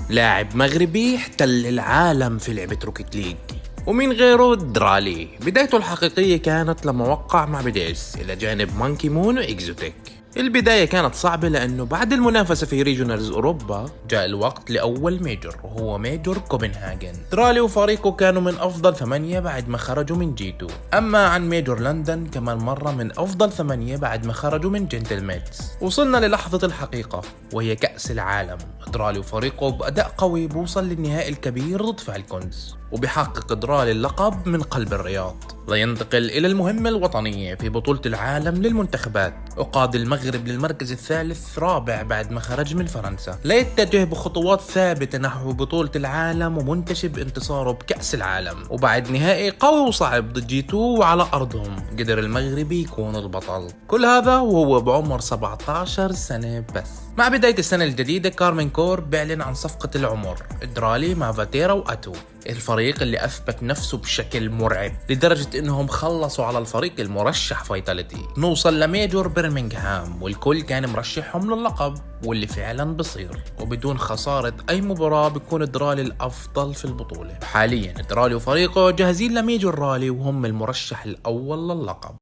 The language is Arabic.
لاعب مغربي احتل العالم في لعبة روكيت ليج، ومين غيره درالي. بدايته الحقيقية كانت لما وقع مع BDS إلى جانب مانكي مون وإكزوتيك. البداية كانت صعبة لأنه بعد المنافسة في ريجونالز أوروبا جاء الوقت لأول ميجور، وهو ميجور كوبنهاجن. درالي وفريقه كانوا من أفضل 8 بعد ما خرجوا من G2. أما عن ميجور لندن كمان مرة من أفضل 8 بعد ما خرجوا من جنتلميتس. وصلنا للحظة الحقيقة وهي كأس العالم. درالي وفريقه بأداء قوي بوصل للنهائي الكبير ضد فالكونز، وبيحقق درالي اللقب من قلب الرياض لينتقل إلى المهمة الوطنية في بطولة العالم للمنتخبات، وقاد المغرب للمركز الثالث رابع بعد ما خرج من فرنسا، ليتجه بخطوات ثابتة نحو بطولة العالم ومنتشي بانتصاره بكأس العالم. وبعد نهائي قوي وصعب ضد G2 وعلى أرضهم قدر المغربي يكون البطل. كل هذا وهو بعمر 17 سنة بس. مع بداية السنة الجديدة كارمين كور بيعلن عن صفقة العمر درالي مع فاتيرا وأتو، الفريق اللي أثبت نفسه بشكل مرعب لدرجة إنهم خلصوا على الفريق المرشح فايتاليتي. نوصل لميجور برمنغهام والكل كان مرشحهم للقب، واللي فعلا بصير، وبدون خسارة أي مباراة بيكون درالي الأفضل في البطولة. حاليا درالي وفريقه جاهزين لميجور رالي وهم المرشح الأول للقب.